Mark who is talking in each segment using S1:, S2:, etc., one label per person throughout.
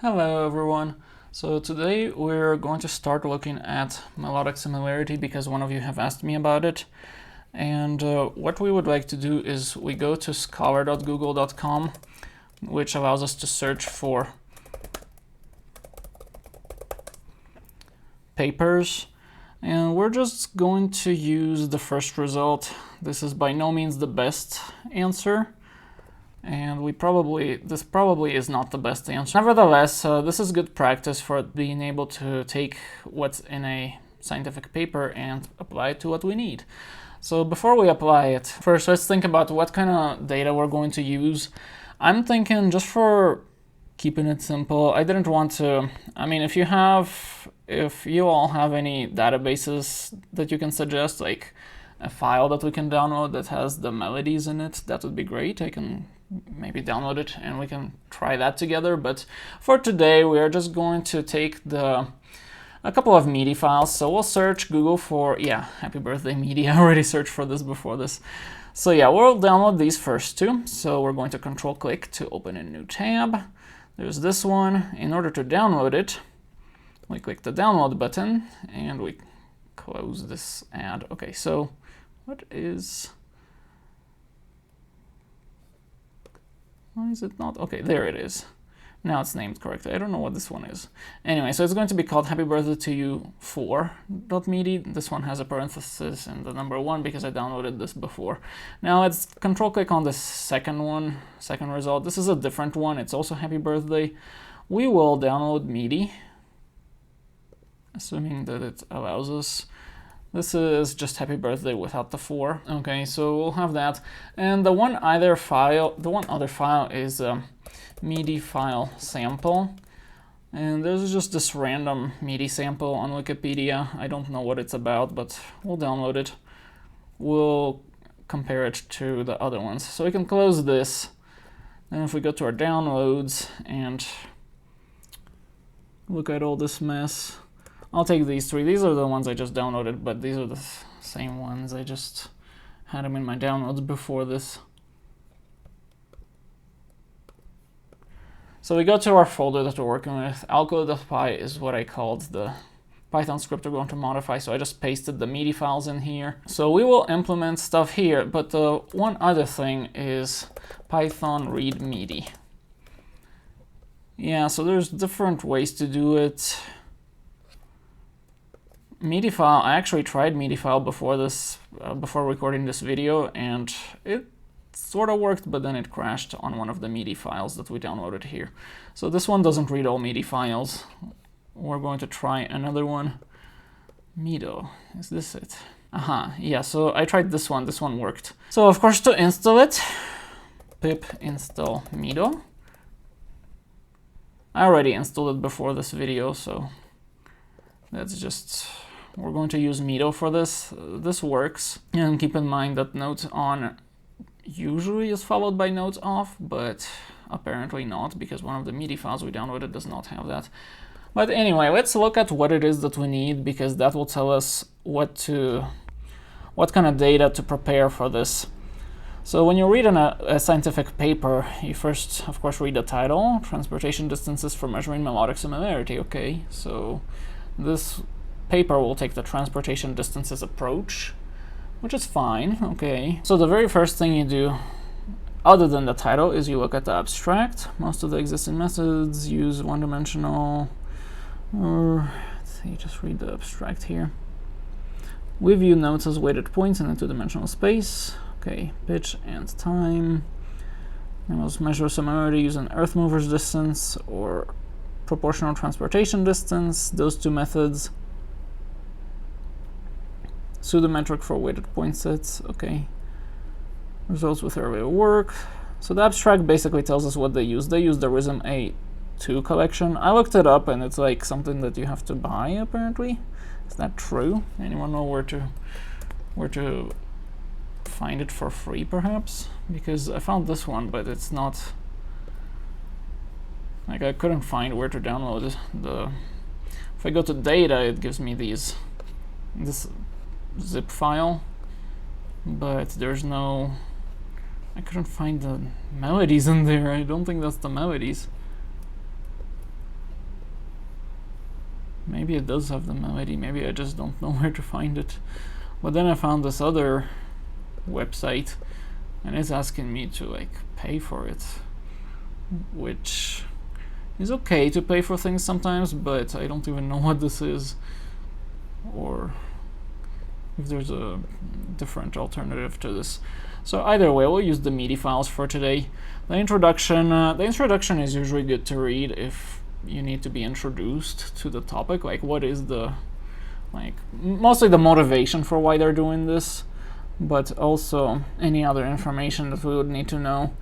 S1: Hello everyone. So today we're going to start looking at melodic similarity because one of you have asked me about it. And what we would like to do is we go to scholar.google.com, which allows us to search for papers. And we're just going to use the first result. This is by no means the best answer. And this probably is not the best answer. Nevertheless, this is good practice for being able to take what's in a scientific paper and apply it to what we need. So before we apply it, first let's think about what kind of data we're going to use. I'm thinking, just for keeping it simple, I didn't want to, if you all have any databases that you can suggest, like a file that we can download that has the melodies in it, that would be great. I can maybe download it and we can try that together. But for today, we are just going to take a couple of MIDI files. So we'll search Google for, happy birthday MIDI. I already searched for this before this. So we'll download these first two. So we're going to control click to open a new tab. There's this one. In order to download it, we click the download button and we close this ad. Okay, so why is it not? Okay, there it is. Now it's named correctly. I don't know what this one is. Anyway, so it's going to be called Happy Birthday to You 4.midi. This one has a parenthesis and the number 1 because I downloaded this before. Now let's control click on the second result. This is a different one. It's also Happy Birthday. We will download MIDI, assuming that it allows us. This is just Happy Birthday without the 4. Okay, so we'll have that. And the one other file is a MIDI file sample. And there's just this random MIDI sample on Wikipedia. I don't know what it's about, but we'll download it. We'll compare it to the other ones. So we can close this. And if we go to our downloads and look at all this mess, I'll take these 3. These are the ones I just downloaded, but these are the same ones. I just had them in my downloads before this. So we go to our folder that we're working with. alco.py is what I called the Python script we're going to modify, so I just pasted the MIDI files in here. So we will implement stuff here, but one other thing is Python read MIDI. So there's different ways to do it. MIDI file, I actually tried MIDI file before recording this video, and it sort of worked, but then it crashed on one of the MIDI files that we downloaded here. So this one doesn't read all MIDI files. We're going to try another one. Mido, is this it? So I tried this one worked. So of course, to install it, pip install Mido. I already installed it before this video, so we're going to use Mido for this. This works. And keep in mind that notes on usually is followed by notes off, but apparently not, because one of the MIDI files we downloaded does not have that. But anyway, let's look at what it is that we need, because that will tell us what kind of data to prepare for this. So when you read a scientific paper, you first, of course, read the title, Transportation Distances for Measuring Melodic Similarity. Okay, so this paper will take the transportation distances approach, which is fine. Okay, so the very first thing you do, other than the title, is you look at the abstract. Most of the existing methods use one-dimensional, or let's see, just read the abstract here. We view notes as weighted points in a two-dimensional space. Okay, pitch and time. And we'll measure similarity using earth mover's distance or proportional transportation distance, those two methods. Pseudometric for weighted point sets. Okay. Results with earlier work. So the abstract basically tells us what they use. They use the Rhythm A2 collection. I looked it up and it's like something that you have to buy, apparently. Is that true? Anyone know where to find it for free, perhaps? Because I found this one, but it's not, like, I couldn't find where to download the. If I go to data, it gives me this zip file, but there's no, I couldn't find the melodies in there. I don't think that's the melodies. maybe it does have the melody, maybe I just don't know where to find it. But then I found this other website and it's asking me to like pay for it, which is okay to pay for things sometimes, but I don't even know what this is or if there's a different alternative to this. So either way, we'll use the MIDI files for today. The introduction is usually good to read if you need to be introduced to the topic, like what is the, like mostly the motivation for why they're doing this, but also any other information that we would need to know.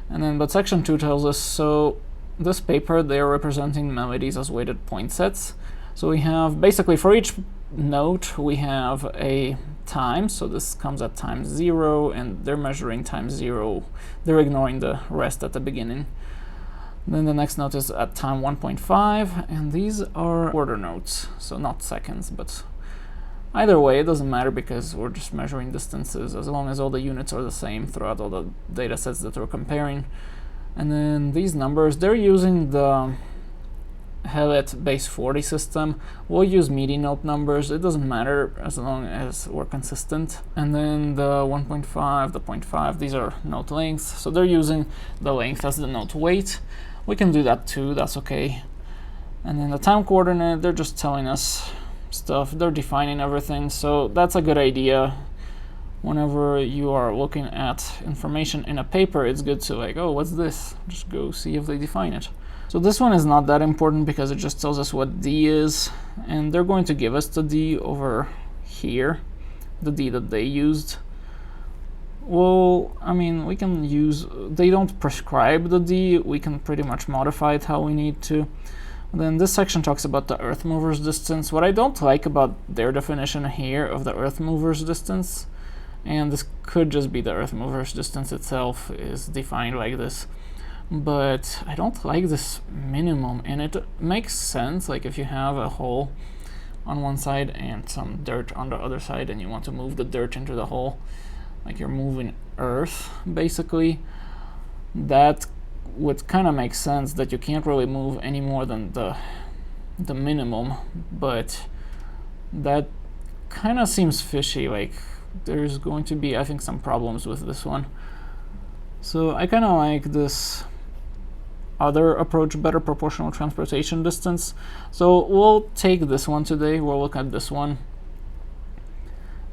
S1: And then, but section 2 tells us, so this paper, they are representing melodies as weighted point sets. So we have basically for each note we have a time, so this comes at time 0 and they're measuring time 0, they're ignoring the rest at the beginning. Then the next note is at time 1.5 and these are quarter notes, so not seconds, but either way it doesn't matter because we're just measuring distances as long as all the units are the same throughout all the data sets that we're comparing. And then these numbers, they're using the Hellet base 40 system. We'll use MIDI note numbers, it doesn't matter as long as we're consistent. And then the 1.5, the 0.5, these are note lengths, so they're using the length as the note weight. We can do that too, that's okay. And then the time coordinate, they're just telling us stuff, they're defining everything, so that's a good idea. Whenever you are looking at information in a paper, it's good to like, oh, what's this? Just go see if they define it. So this one is not that important because it just tells us what D is, and they're going to give us the D over here, the D that they used. Well, I mean, we can use, they don't prescribe the D, we can pretty much modify it how we need to. Then this section talks about the earth mover's distance. What I don't like about their definition here of the earth mover's distance, and this could just be the earth mover's distance itself is defined like this, but I don't like this minimum, and it makes sense like if you have a hole on one side and some dirt on the other side and you want to move the dirt into the hole, like you're moving earth basically, that would kind of make sense that you can't really move any more than the minimum, but that kind of seems fishy, like there's going to be, I think, some problems with this one. So I kind of like this other approach, better proportional transportation distance. So we'll take this one today, we'll look at this one.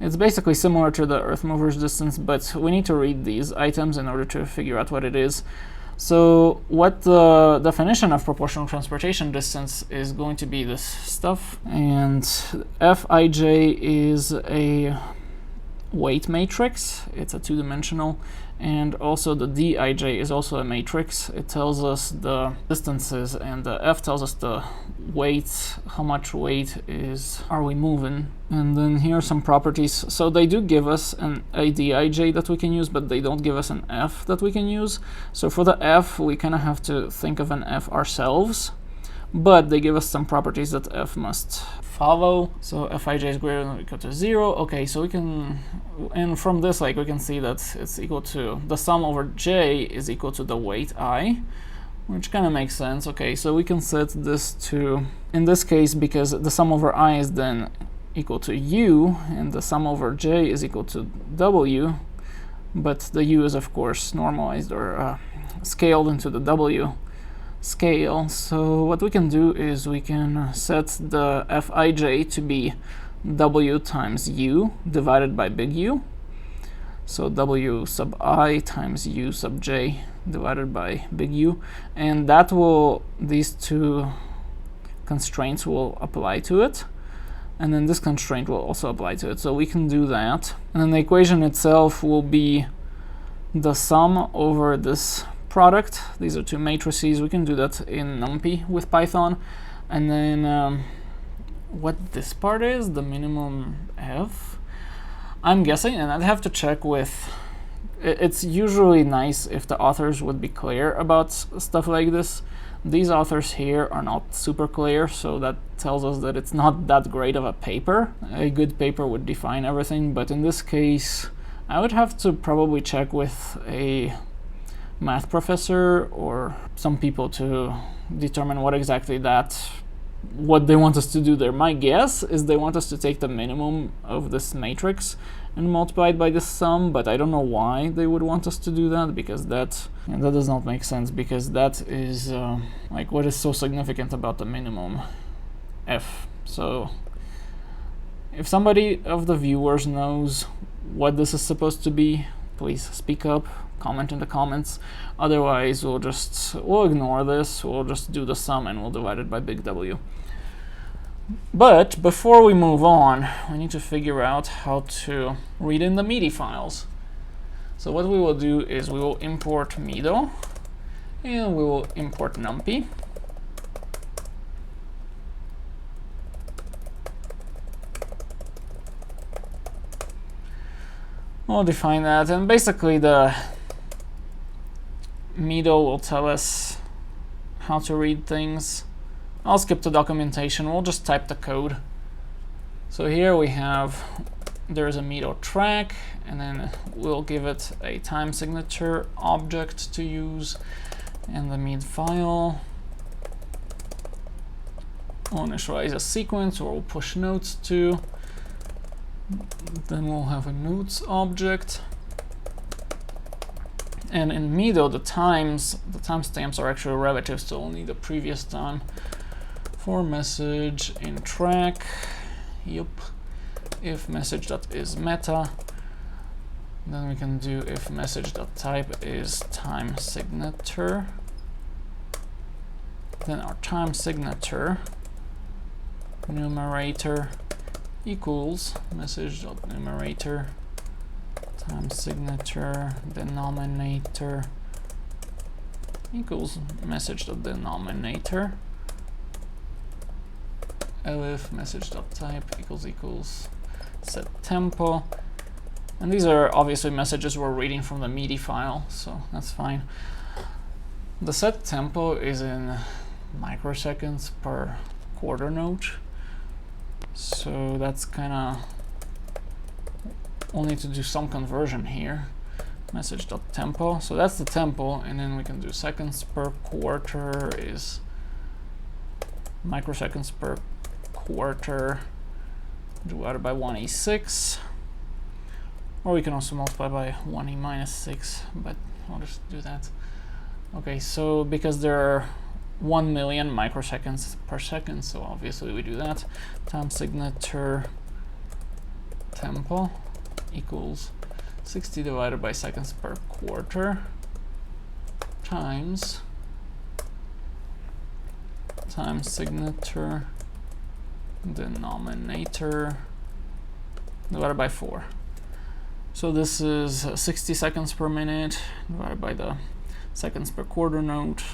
S1: It's basically similar to the earth mover's distance, but we need to read these items in order to figure out what it is. So what the definition of proportional transportation distance is going to be this stuff, and Fij is a weight matrix, it's a two-dimensional, and also the Dij is also a matrix. It tells us the distances, and the F tells us the weight, how much weight are we moving. And then here are some properties. So they do give us a Dij that we can use, but they don't give us an F that we can use. So for the F, we kind of have to think of an F ourselves, but they give us some properties that F must follow. So Fij is greater than or equal to 0. Okay, so we can, and from this, like, we can see that it's equal to, the sum over J is equal to the weight I, which kind of makes sense. Okay, so we can set this to, in this case, because the sum over I is then equal to U, and the sum over J is equal to W, but the U is, of course, normalized or scaled into the W scale. So what we can do is we can set the Fij to be W times U divided by big U. So W sub I times U sub J divided by big U. And that will, these two constraints will apply to it. And then this constraint will also apply to it. So we can do that. And then the equation itself will be the sum over this product. These are two matrices. We can do that in NumPy with Python. And then what this part is, the minimum F, I'm guessing, and I'd have to check with, it's usually nice if the authors would be clear about stuff like this. These authors here are not super clear, so that tells us that it's not that great of a paper. A good paper would define everything, but in this case, I would have to probably check with a math professor or some people to determine what exactly that what they want us to do there. My guess is they want us to take the minimum of this matrix and multiply it by the sum, but I don't know why they would want us to do that, because that does not make sense, because that is like, what is so significant about the minimum f? So if somebody of the viewers knows what this is supposed to be, please speak up, comment in the comments. Otherwise we'll ignore this, we'll just do the sum and we'll divide it by big W. But before we move on, we need to figure out how to read in the MIDI files. So what we will do is we will import MIDO and we will import numpy. We'll define that, and basically the MIDO will tell us how to read things. I'll skip the documentation, we'll just type the code. So here we have, there's a MIDO track, and then we'll give it a time signature object to use, and the MID file. We'll initialize a sequence, or we'll push notes to. Then we'll have a notes object. And in MIDO, the timestamps are actually relative, so we'll need the previous time. For message in track, if message.isMeta, then we can do if message.type is time signature. Then our time signature numerator equals message.numerator time signature denominator equals message.denominator elif message.type equals set tempo. And these are obviously messages we're reading from the MIDI file, so that's fine. The set tempo is in microseconds per quarter note, so that's kind of, we'll need to do some conversion here. Message.tempo, so that's the tempo, and then we can do seconds per quarter is microseconds per quarter divided by 1e6, or we can also multiply by 1e minus 6, but I'll just do that. Okay, so because there are 1 million microseconds per second, so obviously we do that. Time signature tempo equals 60 divided by seconds per quarter times time signature denominator divided by 4. So this is 60 seconds per minute divided by the seconds per quarter note.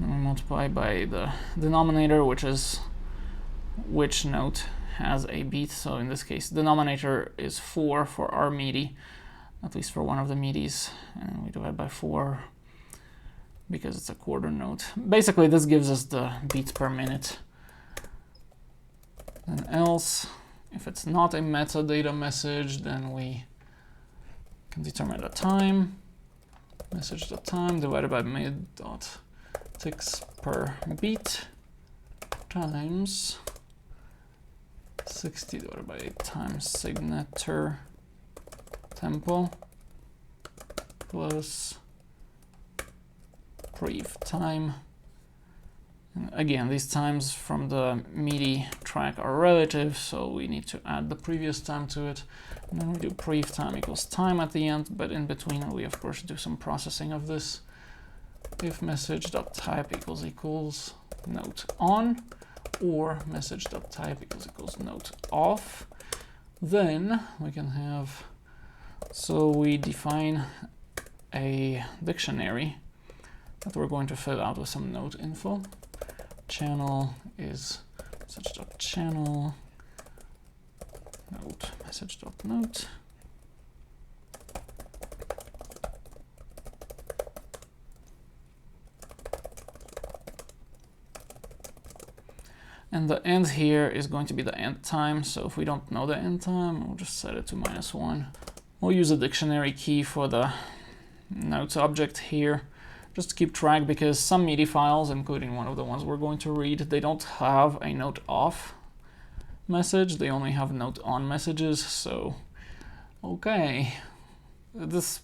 S1: Then we multiply by the denominator, which is which note has a beat. So in this case, denominator is 4 for our MIDI, at least for one of the MIDIs, and we divide by 4 because it's a quarter note. Basically, this gives us the beats per minute. And else, if it's not a metadata message, then we can determine the time. Message.time divided by mid.ticks per beat times 60 divided by time signature tempo plus prev time. And again, these times from the MIDI track are relative, so we need to add the previous time to it. And then we do prev time equals time at the end, but in between we of course do some processing of this. If message.type equals note on, or message.type equals note off, then we can have, so we define a dictionary that we're going to fill out with some note info. Channel is message.channel, note message.note. And the end here is going to be the end time. So if we don't know the end time, we'll just set it to -1. We'll use a dictionary key for the notes object here. just to keep track, because some MIDI files, including one of the ones we're going to read, they don't have a note off message, they only have note on messages. So okay, this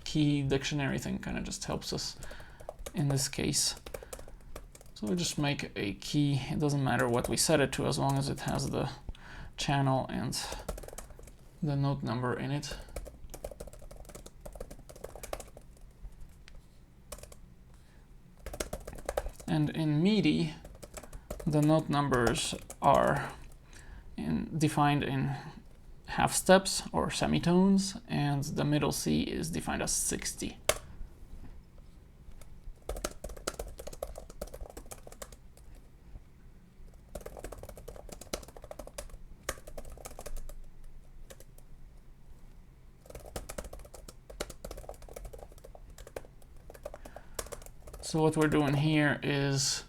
S1: key dictionary thing kind of just helps us in this case. So we just make a key. It doesn't matter what we set it to as long as it has the channel and the note number in it. And in MIDI, the note numbers are defined in half steps or semitones, and the middle C is defined as 60. So what we're doing here is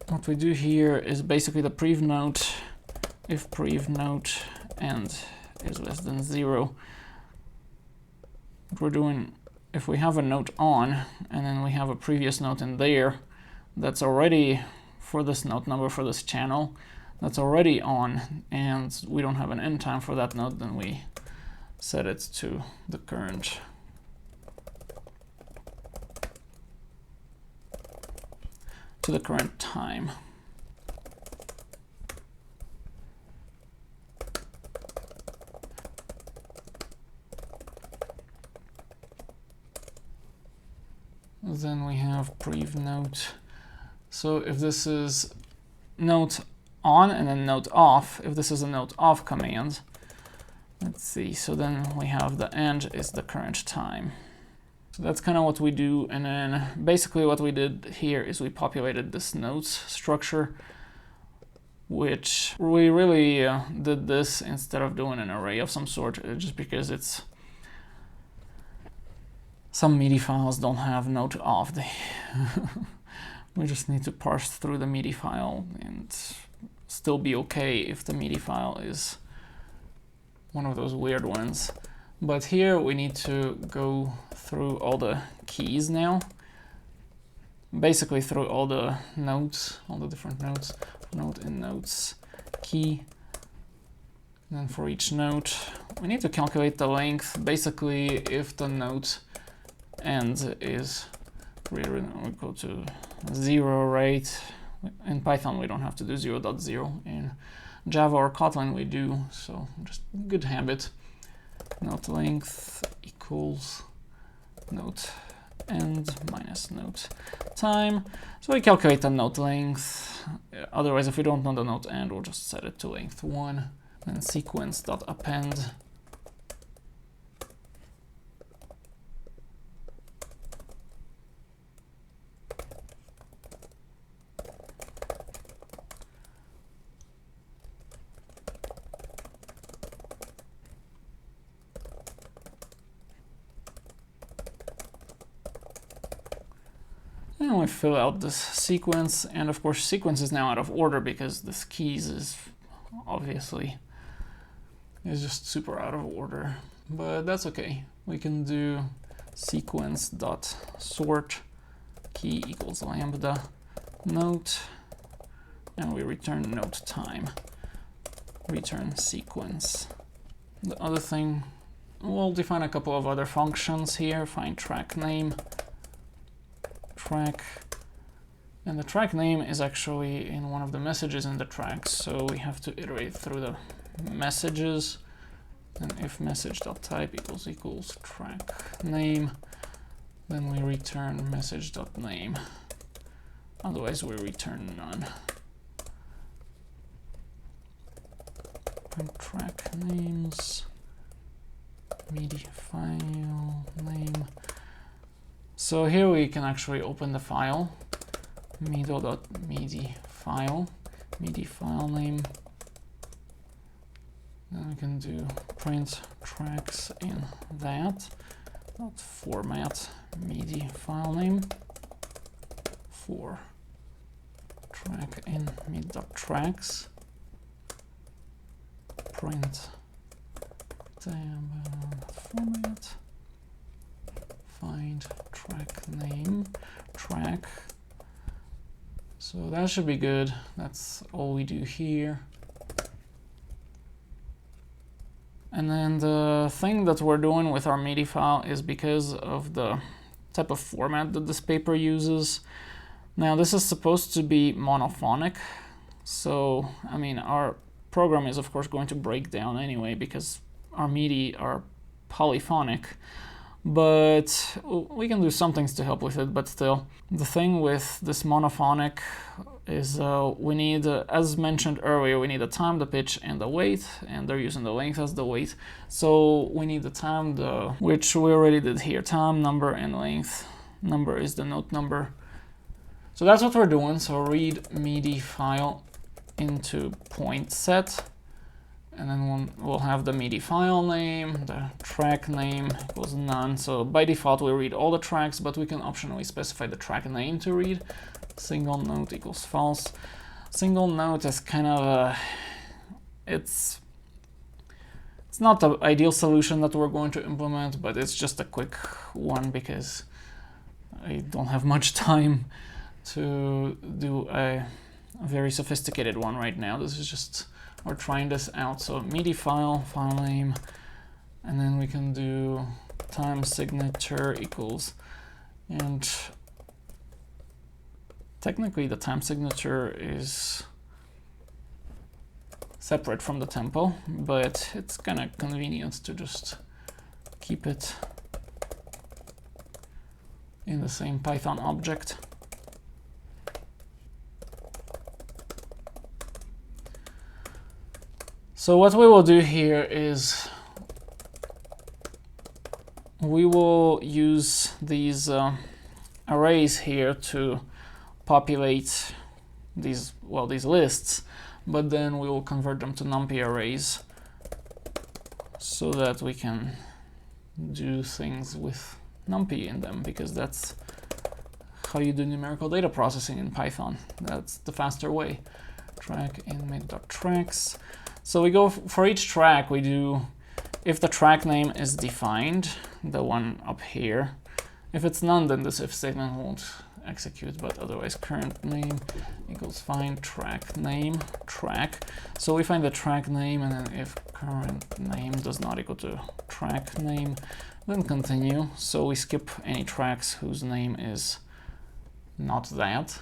S1: what we do here is basically the prev note, if prev note end is less than 0. What we're doing, if we have a note on and then we have a previous note in there that's already for this note number for this channel, that's already on, and we don't have an end time for that note, then we set it to the current time. Then we have prev note. So if this is note on and then note off, if this is a note off command, let's see, so then we have the end is the current time. So that's kind of what we do, and then basically what we did here is we populated this notes structure, which we really did this instead of doing an array of some sort, just because it's some MIDI files don't have note off. We just need to parse through the MIDI file and still be okay if the MIDI file is one of those weird ones. But here we need to go through all the keys now, basically through all the notes, all the different notes, note and notes, key. And then for each note we need to calculate the length. Basically, if the note end is greater than or equal to 0, right? In Python we don't have to do 0.0. In Java or Kotlin we do, so just good habit. Note length equals note end minus note time. So we calculate the note length. Otherwise, if we don't know the note end, we'll just set it to length 1. Then sequence.append. And we fill out this sequence, and of course sequence is now out of order because this keys is obviously just super out of order, but that's okay. We can do sequence.sort key equals lambda note, and we return note time, return sequence. The other thing, we'll define a couple of other functions here. Find track name, track, and the track name is actually in one of the messages in the track, so we have to iterate through the messages. And if message.type equals track name, then we return message.name. Otherwise we return none. And track names, MIDI file name. So here we can actually open the file, mido.midi file, MIDI file name. Then we can do print tracks in that, dot format MIDI file name for track in format, find track name, track. So that should be good. That's all we do here. And then the thing that we're doing with our MIDI file is because of the type of format that this paper uses. Now this is supposed to be monophonic. So, I mean, our program is of course going to break down anyway because our MIDI are polyphonic. But we can do some things to help with it, but still. The thing with this monophonic is we need, as mentioned earlier, we need the time, the pitch, and the weight, and they're using the length as the weight. So we need the time, which we already did here, time, number, and length. Number is the note number. So that's what we're doing. So read MIDI file into point set. And then we'll have the MIDI file name, the track name equals none. So by default, we read all the tracks, but we can optionally specify the track name to read. Single note equals false. Single note is kind of a, it's not the ideal solution that we're going to implement, but it's just a quick one because I don't have much time to do a very sophisticated one right now. This is just, we're trying this out. So MIDI file name, and then we can do time signature equals, and technically the time signature is separate from the tempo, but it's kind of convenient to just keep it in the same Python object. So what we will do here is we will use these arrays here to populate these lists, but then we will convert them to NumPy arrays so that we can do things with NumPy in them, because that's how you do numerical data processing in Python. That's the faster way. Track in mid.tracks. So we go for each track, we do, if the track name is defined, the one up here. If it's none, then this if statement won't execute, but otherwise current name equals find track name, track. So we find the track name, and then if current name does not equal to track name, then continue. So we skip any tracks whose name is not that.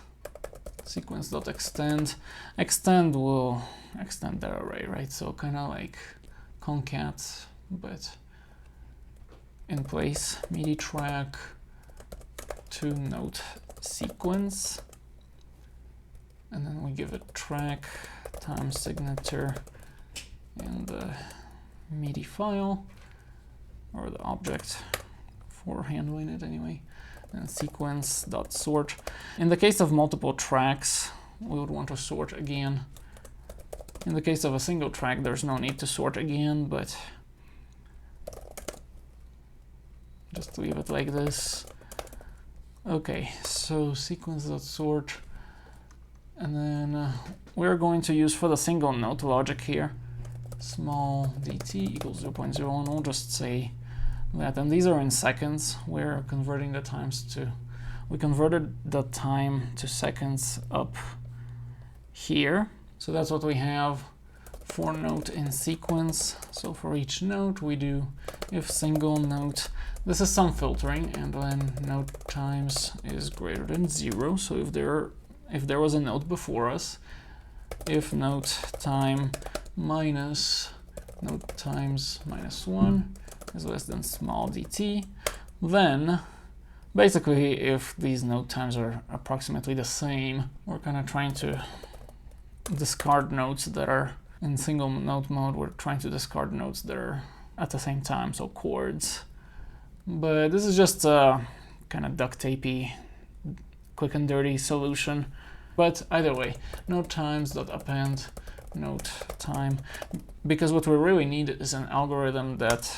S1: Sequence.extend. Extend will extend the array, right? So kind of like concat, but in place. MIDI track to note sequence, and then we give it track, time signature, and the MIDI file, or the object for handling it anyway, and sequence.sort. In the case of multiple tracks, we would want to sort again. In the case of a single track, there's no need to sort again, but just leave it like this. Okay, so sequence.sort, and then we're going to use for the single note logic here, small dt equals 0.0, and we'll just say that, and these are in seconds. We're converting the times to, we converted the time to seconds up here. So that's what we have for note in sequence. So for each note we do if single note, this is some filtering, and when note times is greater than 0. So if there was a note before us, if note time minus note times minus 1 is less than small dt, then basically if these note times are approximately the same, we're kind of trying to discard notes that are in single note mode. We're trying to discard notes that are at the same time, so chords. But this is just a kind of duct tapey, quick and dirty solution. But either way, note times.append note time, because what we really need is an algorithm that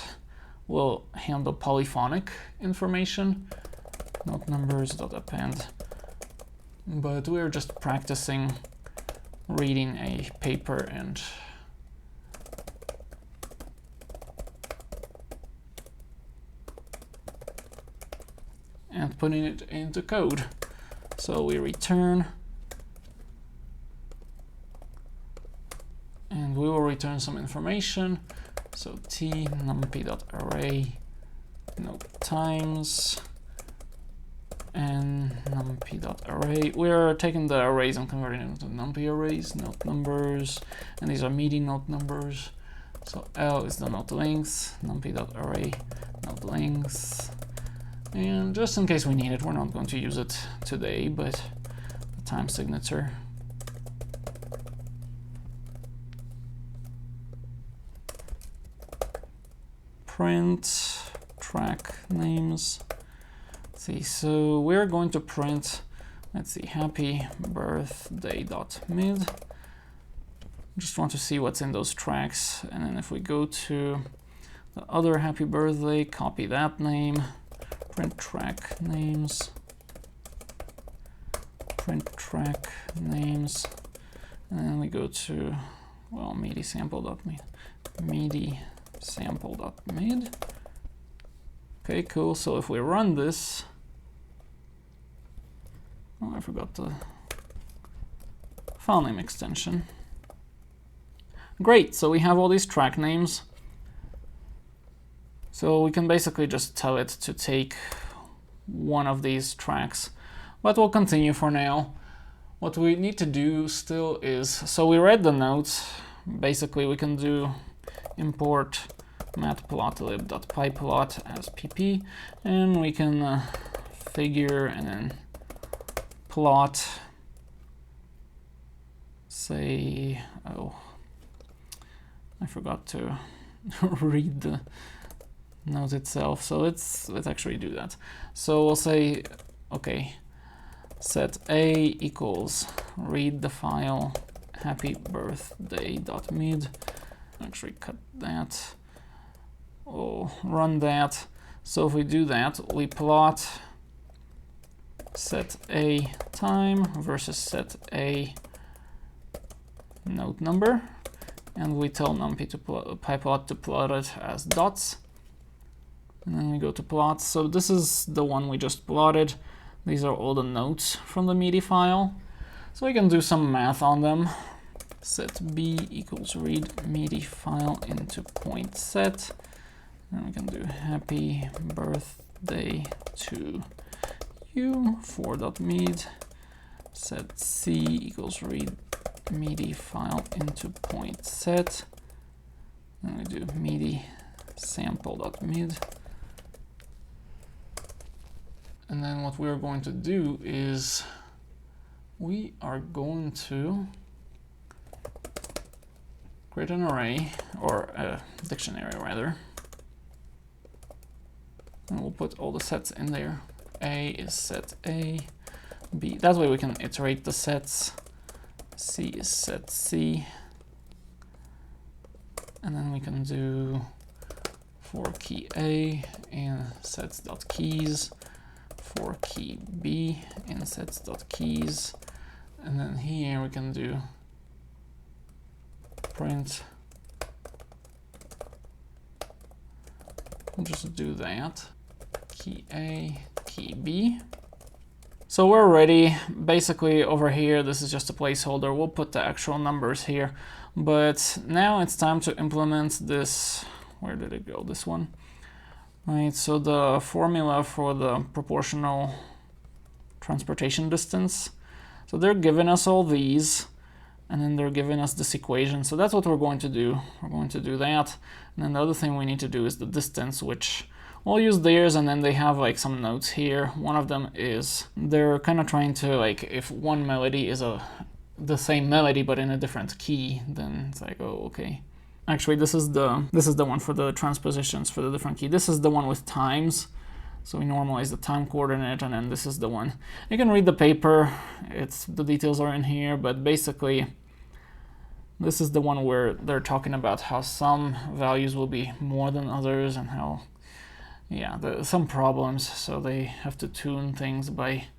S1: will handle polyphonic information. Note numbers.append. But we're just practicing reading a paper and putting it into code. So we return, and we will return some information. So t numpy.array note times and numpy.array. We're taking the arrays and converting them into numpy arrays, note numbers, and these are MIDI note numbers. So L is the note length, numpy.array note length. And just in case we need it, we're not going to use it today, but the time signature. Print track names. Let's see, so we're going to print, let's see, happy birthday.mid. Just want to see what's in those tracks. And then if we go to the other happy birthday, copy that name, print track names, print track names, and then we go to, well, MIDI sample.mid, MIDI sample.mid. Okay, cool. So if we run this, oh, I forgot the file name extension. Great, so we have all these track names. So we can basically just tell it to take one of these tracks, but we'll continue for now. What we need to do still is, so we read the notes. Basically we can do import matplotlib.pyplot as pp, and we can figure and then plot, say, oh, I forgot to read the note itself, so let's actually do that. So we'll say, okay, set a equals read the file happybirthday.mid. Actually cut that. Oh, run that. So if we do that, we plot set a time versus set a note number, and we tell numpy to pyplot to plot it as dots. And then we go to plot. So this is the one we just plotted. These are all the notes from the MIDI file. So we can do some math on them. Set b equals read MIDI file into point set. And we can do happy birthday to you 4.mid. Set c equals read MIDI file into point set. And we do MIDI sample.mid. And then what we're going to do is we are going to create an array, or a dictionary rather. And we'll put all the sets in there. A is set A, B, that way we can iterate the sets. C is set C. And then we can do for key A and sets.keys, for key B and sets.keys. And then here we can do print. We'll just do that. Key A, key B. So we're ready. Basically over here, this is just a placeholder. We'll put the actual numbers here. But now it's time to implement this. Where did it go? This one. Right, so the formula for the proportional transportation distance. So they're giving us all these, and then they're giving us this equation. So that's what we're going to do. We're going to do that. And then the other thing we need to do is the distance, which we'll use theirs, and then they have like some notes here. One of them is they're kind of trying to, like, if one melody is the same melody but in a different key, then it's like, oh, okay. Actually, this is the one for the transpositions for the different key. This is the one with times. So we normalize the time coordinate, and then this is the one. You can read the paper. The details are in here, but basically this is the one where they're talking about how some values will be more than others, and how, yeah, there's some problems. So they have to tune things by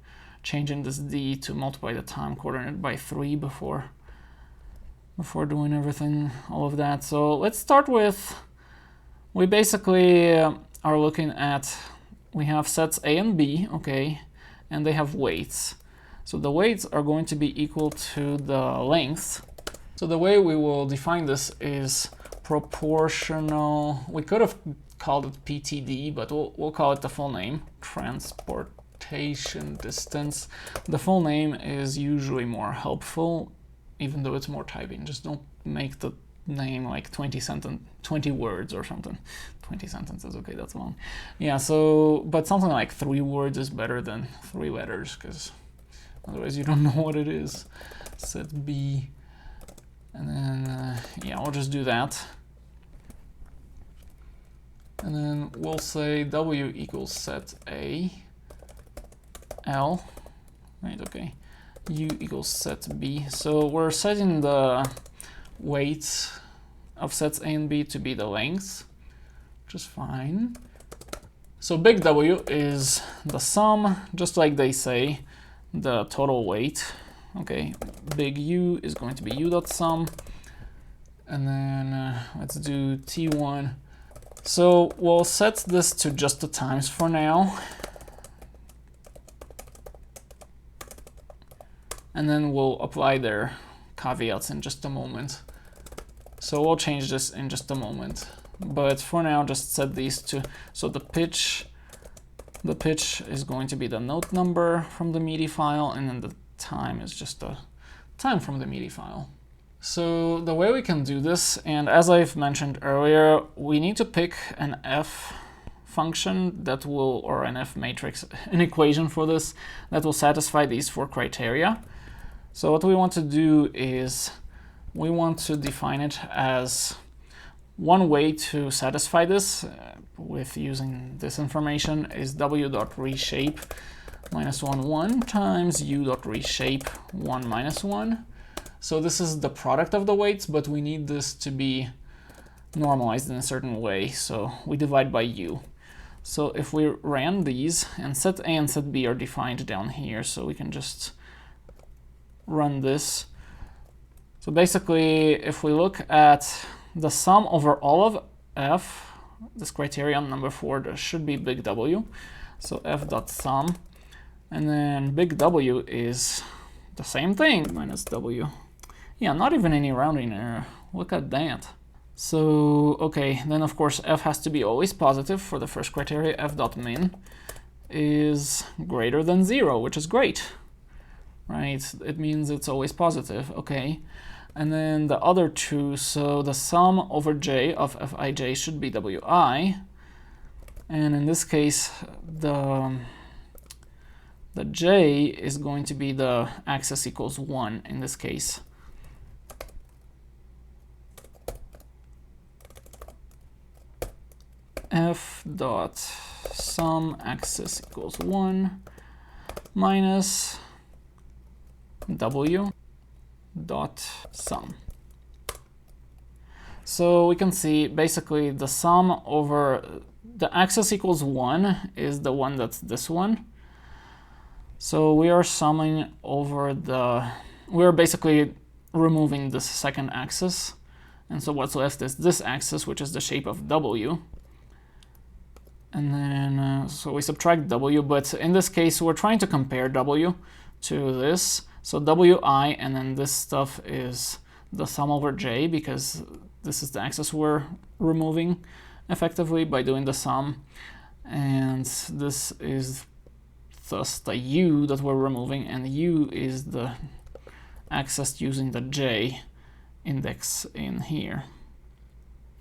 S1: changing this D to multiply the time coordinate by 3 before doing everything, all of that. So let's start with, we basically are looking at we have sets A and B, okay, and they have weights. So the weights are going to be equal to the length. So the way we will define this is proportional. We could have called it PTD, but we'll call it the full name, transportation distance. The full name is usually more helpful, even though it's more typing. Just don't make the name like 20 words or something. 20 sentences, okay, that's long. Yeah, so, but something like 3 words is better than 3 letters, because otherwise you don't know what it is. Set B, and then, yeah, we'll just do that. And then we'll say W equals set A, L, right, okay, U equals set B. So we're setting the weights of sets A and B to be the lengths, which is fine. So big W is the sum, just like they say, the total weight. Okay, big U is going to be U.sum. And then let's do T1. So we'll set this to just the times for now. And then we'll apply their caveats in just a moment. So we'll change this in just a moment. But for now, just set these to, so the pitch is going to be the note number from the MIDI file, and then the time is just the time from the MIDI file. So the way we can do this, and as I've mentioned earlier, we need to pick an F function that will, or an F matrix, an equation for this, that will satisfy these 4 criteria. So what we want to do is we want to define it as one way to satisfy this with using this information is w.reshape -1 1 times u.reshape 1 -1. So this is the product of the weights, but we need this to be normalized in a certain way, so we divide by u. So if we ran these, and set A and set B are defined down here, so we can just run this. So basically, if we look at the sum over all of F, this criterion number 4, there should be big W. So F.sum, and then big W is the same thing, minus W. Yeah, not even any rounding error. Look at that. So, okay, then of course F has to be always positive for the first criteria. F.min is greater than 0, which is great, right? It means it's always positive, okay. And then the other two, so the sum over J of Fij should be Wi, and in this case, the J is going to be the axis equals 1 in this case. F.sum axis equals 1 minus W.sum. So we can see basically the sum over the axis equals 1 is the one that's this one. So we are summing over we're basically removing this second axis. And so what's left is this axis, which is the shape of W. And then, so we subtract W, but in this case, we're trying to compare W to this. So Wi, and then this stuff is the sum over J, because this is the axis we're removing effectively by doing the sum. And this is thus the U that we're removing, and U is the axis using the J index in here.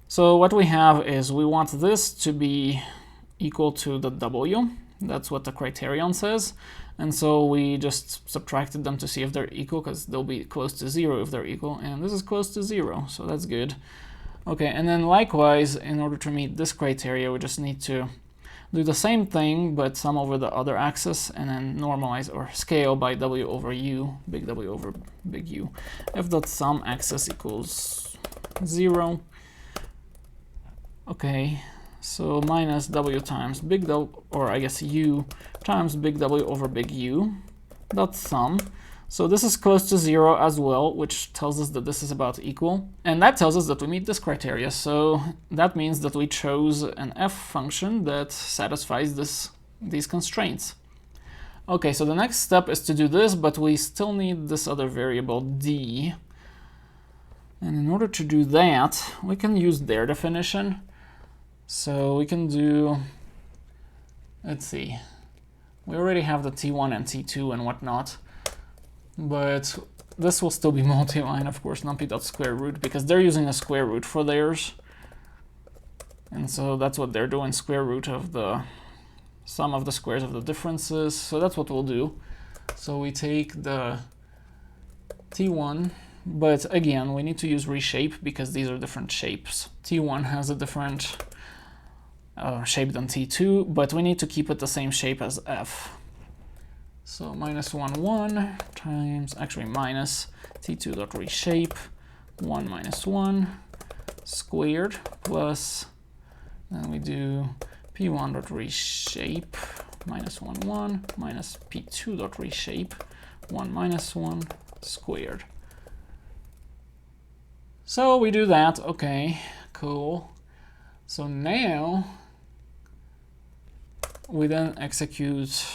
S1: So what we have is we want this to be equal to the W. That's what the criterion says. And so we just subtracted them to see if they're equal, because they'll be close to 0 if they're equal. And this is close to 0, so that's good. Okay, and then likewise, in order to meet this criteria, we just need to do the same thing, but sum over the other axis, and then normalize or scale by W over U, big W over big U. F.sum axis equals 0. Okay. So minus W times big W, or I guess U times big W over big U dot sum. So this is close to 0 as well, which tells us that this is about equal. And that tells us that we meet this criteria. So that means that we chose an F function that satisfies this these constraints. Okay, so the next step is to do this, but we still need this other variable d. And in order to do that, we can use their definition. So we can do, let's see, we already have the T1 and T2 and whatnot, but this will still be multi-line, of course, numpy.square root, because they're using a square root for theirs. And so that's what they're doing, square root of the sum of the squares of the differences. So that's what we'll do. So we take the T1, but again, we need to use reshape because these are different shapes. T1 has a different shape than T2, but we need to keep it the same shape as F. So minus 1, 1 times, actually minus T2.reshape, 1 minus 1 squared plus, then we do P1.reshape minus 1, 1 minus P2.reshape, 1 minus 1 squared. So we do that, okay, cool. So now we then execute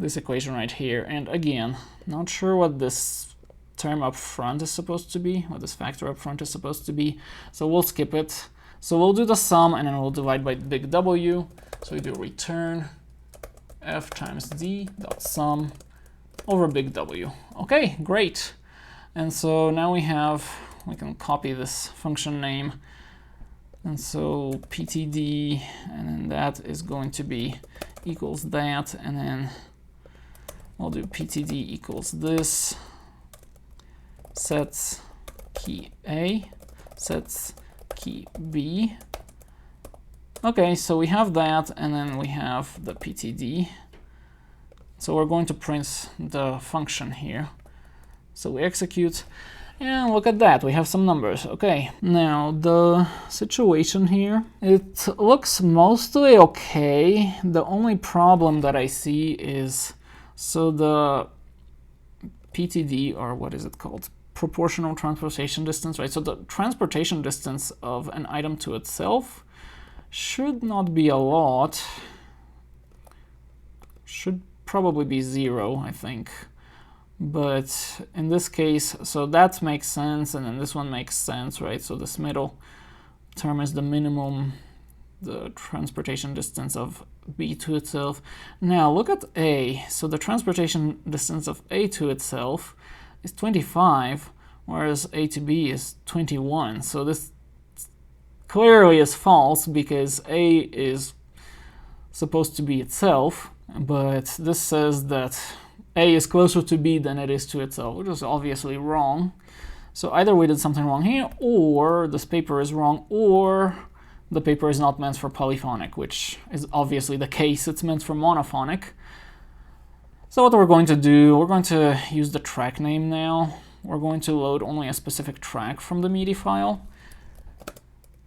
S1: this equation right here. And again, not sure what this term up front is supposed to be, what this factor up front is supposed to be. So we'll skip it. So we'll do the sum and then we'll divide by big W. So we do return f times d dot sum over big W. Okay, great. And so now we can copy this function name. And so ptd, and then that is going to be equals that, and then we'll do ptd equals this, sets key A, sets key B. Okay, so we have that, and then we have the ptd. So we're going to print the function here. So we execute, and look at that, we have some numbers. Okay, now the situation here, it looks mostly okay. The only problem that I see is, so the PTD, or what is it called? Proportional transportation distance, right? So the transportation distance of an item to itself should not be a lot. Should probably be 0, I think. But in this case, so that makes sense, and then this one makes sense, right? So this middle term is the minimum, the transportation distance of B to itself. Now look at A. So the transportation distance of A to itself is 25, whereas A to B is 21. So this clearly is false because A is supposed to be itself, but this says that A is closer to B than it is to itself, which is obviously wrong. So either we did something wrong here, or this paper is wrong, or the paper is not meant for polyphonic, which is obviously the case. It's meant for monophonic. So what we're going to do, we're going to use the track name now. We're going to load only a specific track from the MIDI file.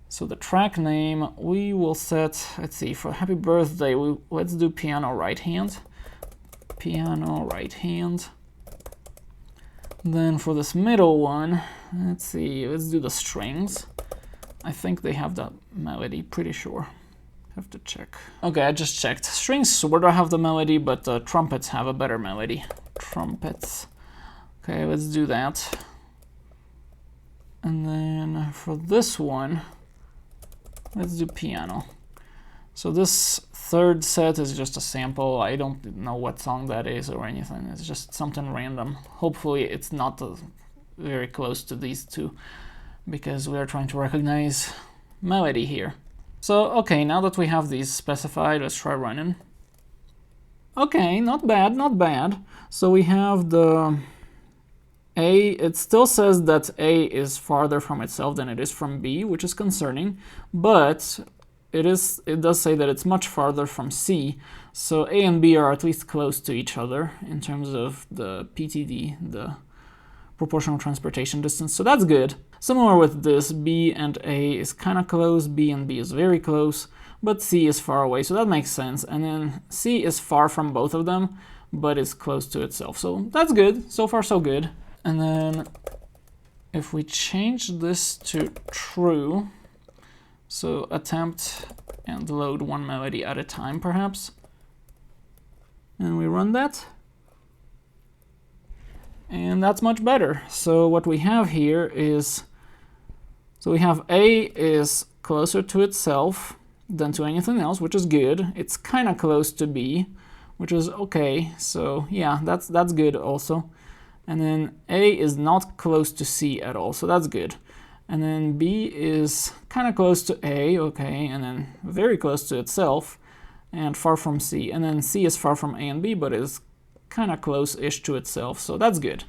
S1: So the track name, we will set, let's see, for happy birthday, let's do piano right hand. Piano right hand. Then for this middle one, let's see, let's do the strings. I think they have that melody, pretty sure. Have to check. Okay, I just checked. Strings sort of have the melody, but the trumpets have a better melody. Trumpets. Okay, let's do that. And then for this one, let's do piano. So this third set is just a sample. I don't know what song that is or anything. It's just something random. Hopefully it's not very close to these two, because we are trying to recognize melody here. So, okay, now that we have these specified, let's try running. Okay, not bad, not bad. So we have the A, it still says that A is farther from itself than it is from B, which is concerning, but it does say that it's much farther from C. So A and B are at least close to each other in terms of the PTD, the proportional transportation distance, so that's good. Similar with this, B and A is kind of close, B and B is very close, but C is far away, so that makes sense. And then C is far from both of them, but is close to itself, so that's good. So far, so good. And then if we change this to true, so attempt and load one melody at a time, perhaps. And we run that. And that's much better. So what we have here is, so we have A is closer to itself than to anything else, which is good. It's kind of close to B, which is okay. So yeah, that's good also. And then A is not close to C at all, so that's good. And then B is kind of close to A, okay, and then very close to itself, and far from C. And then C is far from A and B, but is kind of close-ish to itself, so that's good.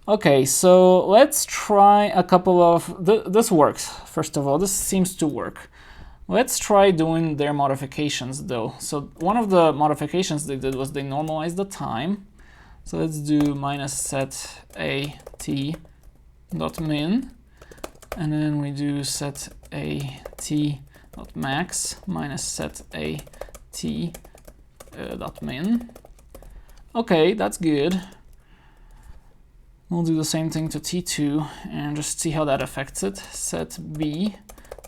S1: Okay, so let's try a couple of... this works, first of all. This seems to work. Let's try doing their modifications, though. So one of the modifications they did was they normalized the time. So let's do minus set a t dot min, and then we do set a t dot max minus set a t dot min. Okay, that's good. We'll do the same thing to t2 and just see how that affects it. Set b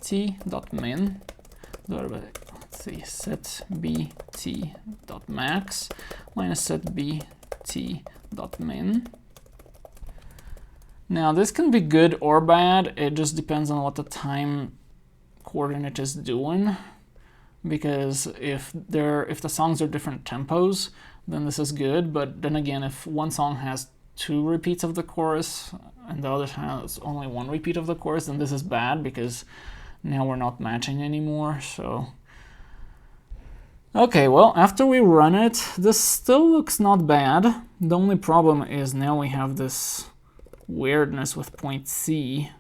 S1: t dot min. Let's see, set b t dot max minus set b t dot min. Now this can be good or bad. It just depends on what the time coordinate is doing. Because if the songs are different tempos, then this is good. But then again, if one song has 2 repeats of the chorus and the other has only 1 repeat of the chorus, then this is bad because now we're not matching anymore. So okay, well, after we run it, this still looks not bad. The only problem is now we have this weirdness with point C,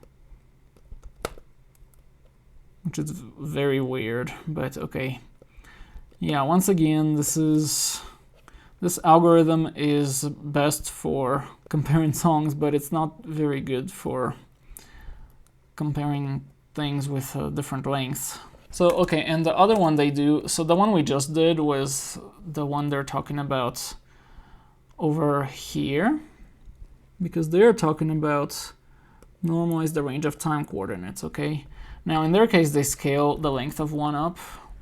S1: which is very weird, but okay. Yeah, once again, this algorithm is best for comparing songs, but it's not very good for comparing things with different lengths. So, okay, and the other one they do, so the one we just did was the one they're talking about over here, because they're talking about normalize the range of time coordinates, okay? Now, in their case, they scale the length of one up.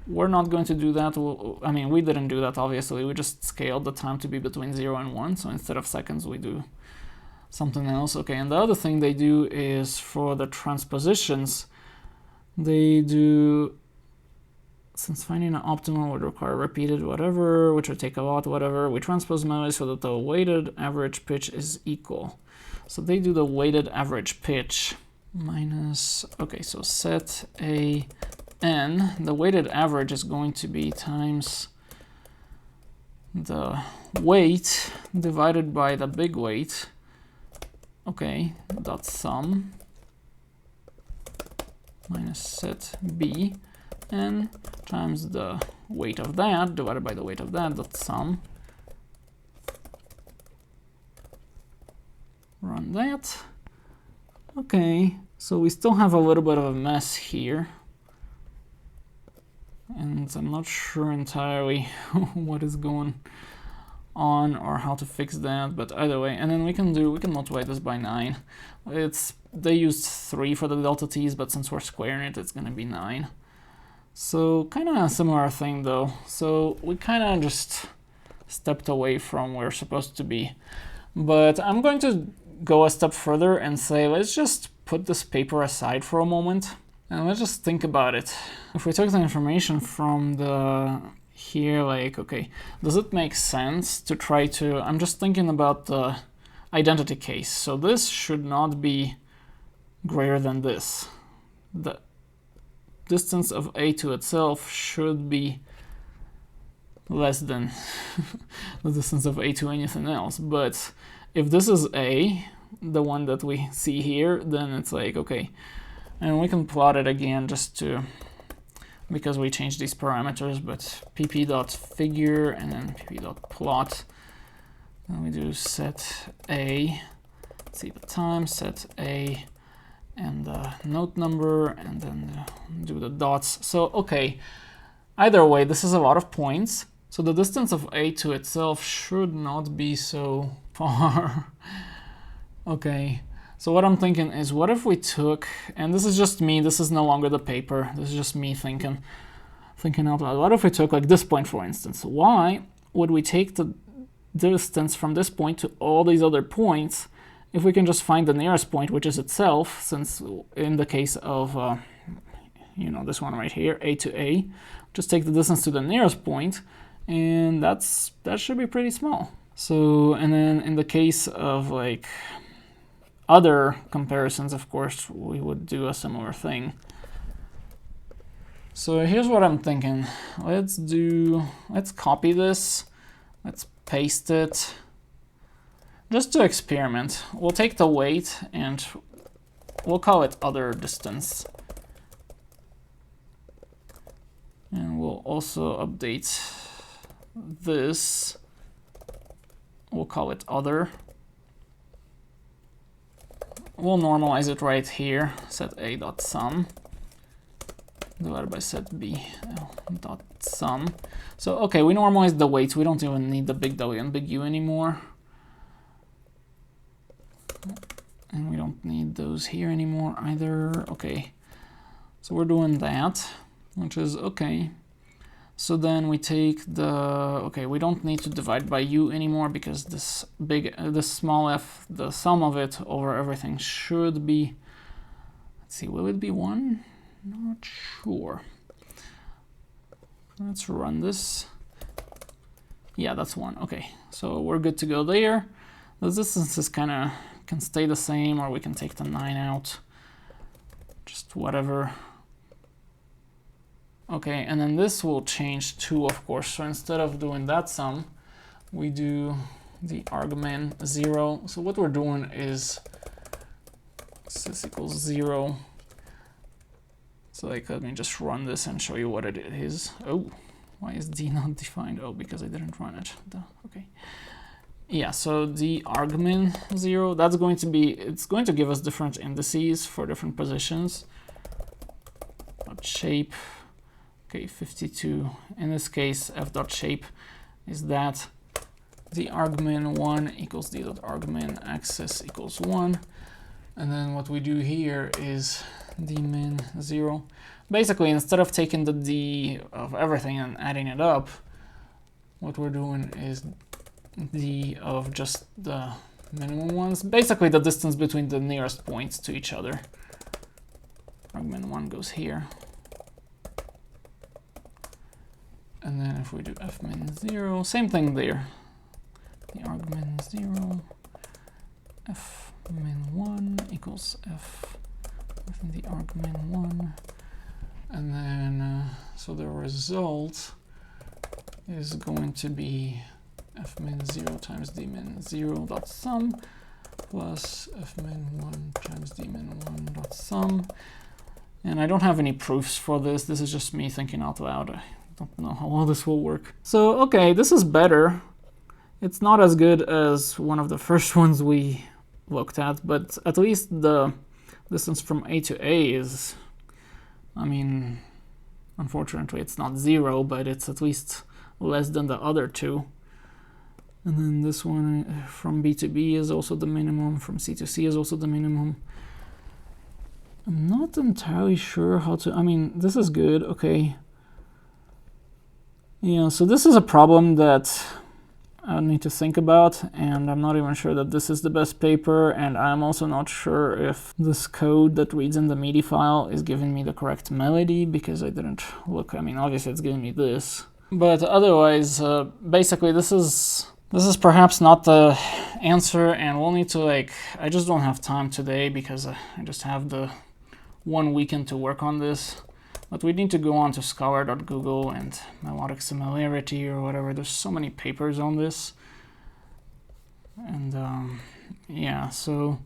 S1: We're not going to do that. I mean, we didn't do that, obviously. We just scaled the time to be between 0 and 1. So instead of seconds, we do something else. Okay, and the other thing they do is for the transpositions, they do, since finding an optimal would require repeated whatever, which would take a lot, whatever, we transpose melodies so that the weighted average pitch is equal. So they do the weighted average pitch minus, okay, so set a n, the weighted average is going to be times the weight divided by the big weight, okay, dot sum minus set b n times the weight of that divided by the weight of that dot sum. Run that. Okay, so we still have a little bit of a mess here. And I'm not sure entirely what is going on or how to fix that, but either way, and then we can multiply this by 9. They used 3 for the delta t's, but since we're squaring it, it's gonna be 9. So kind of a similar thing though. So we kind of just stepped away from where we're supposed to be. But I'm going to go a step further and say, let's just put this paper aside for a moment and let's just think about it. If we took the information from the here, like, okay, does it make sense to try to, I'm just thinking about the identity case. So this should not be greater than this. The distance of A to itself should be less than the distance of A to anything else. But if this is A, the one that we see here, then it's like, okay, and we can plot it again just to, because we changed these parameters, but pp.figure and then pp.plot. Then we do set A, see the time, set A, and the note number, and then do the dots. So, okay, either way, this is a lot of points. So the distance of A to itself should not be so far. Okay, so what I'm thinking is, what if we took, and this is just me, this is no longer the paper, this is just me thinking, thinking out loud. What if we took like this point, for instance? Why would we take the distance from this point to all these other points if we can just find the nearest point, which is itself, since in the case of, you know, this one right here, A to A, just take the distance to the nearest point, and that should be pretty small. So, and then in the case of like other comparisons, of course, we would do a similar thing. So here's what I'm thinking. Let's copy this, let's paste it, just to experiment. We'll take the weight and we'll call it other distance. And we'll also update this. We'll call it other. We'll normalize it right here, set a dot sum divided by set b dot sum. So okay, we normalized the weights. We don't even need the big W and big U anymore. And we don't need those here anymore either. Okay, so we're doing that, which is okay. So then we take the, okay, we don't need to divide by U anymore because this small f, the sum of it over everything should be, let's see, will it be 1? Not sure. Let's run this. Yeah, that's 1. Okay, so we're good to go there. The distances kind of can stay the same, or we can take the 9 out, just whatever. Okay, and then this will change too, of course. So instead of doing that sum, we do the argmin 0. So what we're doing is this equals 0. So like, let me just run this and show you what it is. Oh, why is D not defined? Oh, because I didn't run it. Duh. Okay. Yeah, so the argmin 0, that's going to be, it's going to give us different indices for different positions. Shape. Okay, 52. In this case, f.shape is that the argmin 1 equals d.argmin axis equals 1. And then what we do here is dmin 0. Basically, instead of taking the d of everything and adding it up, what we're doing is d of just the minimum ones. Basically, the distance between the nearest points to each other. Argmin 1 goes here. And then if we do fmin 0, same thing there. The argmin 0, fmin 1 equals f within the argmin 1. And then, so the result is going to be fmin 0 times dmin 0 dot sum plus fmin 1 times dmin 1 dot sum. And I don't have any proofs for this. This is just me thinking out loud. I don't know how well this will work. So, okay, this is better. It's not as good as one of the first ones we looked at, but at least the distance from A to A is, I mean, unfortunately it's not 0, but it's at least less than the other two. And then this one from B to B is also the minimum, from C to C is also the minimum. I'm not entirely sure how to, I mean, this is good, okay. Yeah, so this is a problem that I need to think about, and I'm not even sure that this is the best paper, and I'm also not sure if this code that reads in the MIDI file is giving me the correct melody, because I didn't look. I mean, obviously it's giving me this. But otherwise, basically this is perhaps not the answer, and we'll need to, like, I just don't have time today because I just have the 1 weekend to work on this. But we need to go on to scholar.google and Melodic Similarity or whatever. There's so many papers on this. And yeah, so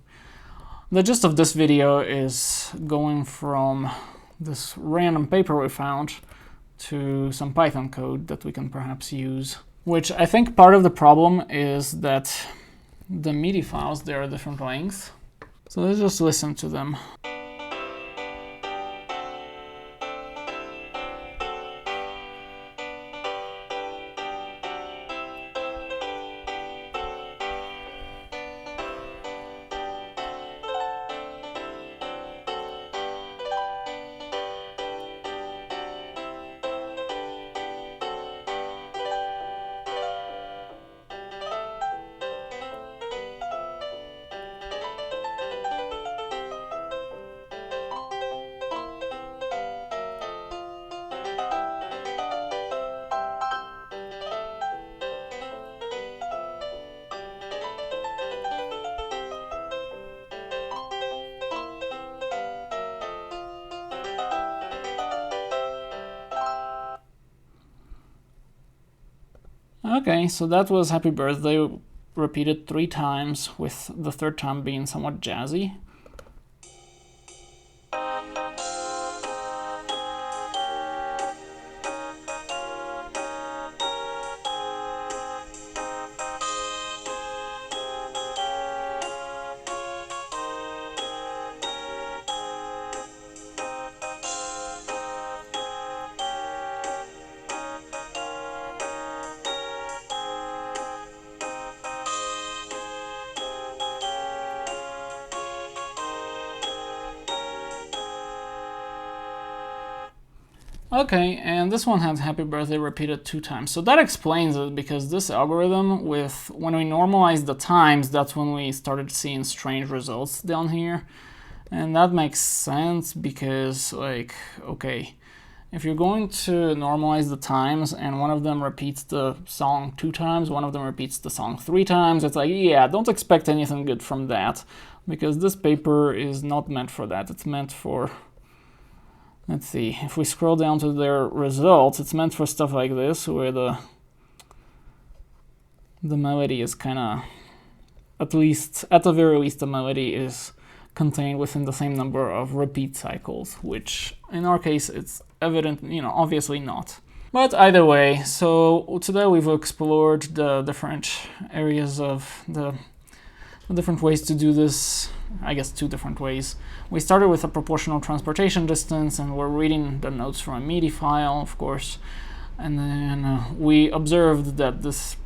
S1: the gist of this video is going from this random paper we found to some Python code that we can perhaps use. Which I think part of the problem is that the MIDI files, they are different lengths. So let's just listen to them. Okay, so that was Happy Birthday repeated 3 times, with the third time being somewhat jazzy. Okay, and this one had Happy Birthday repeated 2 times. So that explains it, because this algorithm, when we normalized the times, that's when we started seeing strange results down here. And that makes sense because, like, okay, if you're going to normalize the times and one of them repeats the song 2 times, one of them repeats the song 3 times, it's like, yeah, don't expect anything good from that, because this paper is not meant for that. It's meant for... Let's see, if we scroll down to their results, it's meant for stuff like this, where the melody is kind of, at the very least, the melody is contained within the same number of repeat cycles, which in our case, it's evident, obviously not. But either way, so today we've explored the different areas of the different ways to do this. I guess 2 different ways. We started with a proportional transportation distance, and we're reading the notes from a MIDI file, of course. And then we observed that this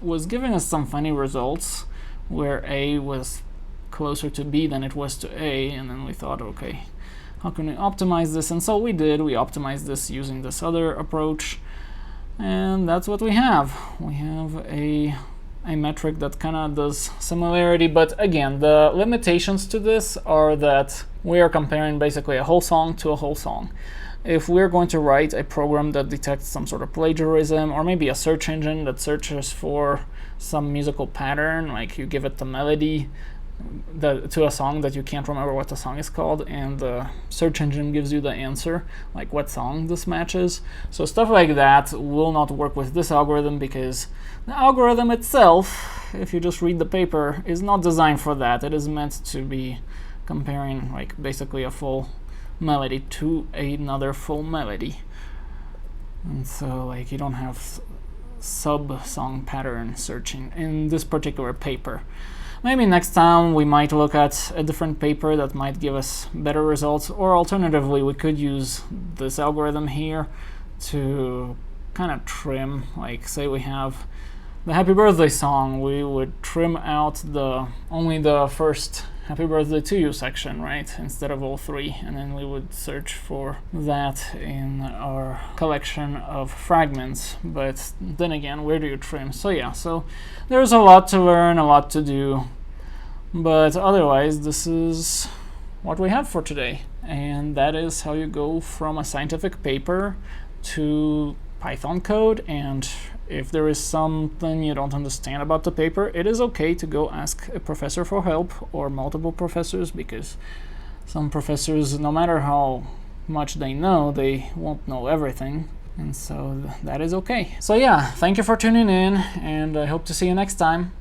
S1: was giving us some funny results, where A was closer to B than it was to A, and then we thought, okay, how can we optimize this? And so we did. We optimized this using this other approach, and that's what we have. We have a metric that kind of does similarity, but again, the limitations to this are that we are comparing basically a whole song to a whole song. If we're going to write a program that detects some sort of plagiarism, or maybe a search engine that searches for some musical pattern, like you give it the melody to a song that you can't remember what the song is called, and the search engine gives you the answer, like what song this matches. So stuff like that will not work with this algorithm, because the algorithm itself, if you just read the paper, is not designed for that. It is meant to be comparing, like, basically a full melody to another full melody. And so, like, you don't have sub-song pattern searching in this particular paper. Maybe next time we might look at a different paper that might give us better results, or alternatively we could use this algorithm here to kind of trim, like say we have the Happy Birthday song, we would trim out only the first Happy Birthday to You section, right, instead of all 3, and then we would search for that in our collection of fragments. But then again, where do you trim? So yeah, so there's a lot to learn, a lot to do, but otherwise this is what we have for today, and that is how you go from a scientific paper to Python code. And if there is something you don't understand about the paper, it is okay to go ask a professor for help, or multiple professors, because some professors, no matter how much they know, they won't know everything, and so that is okay. So yeah, thank you for tuning in, and I hope to see you next time.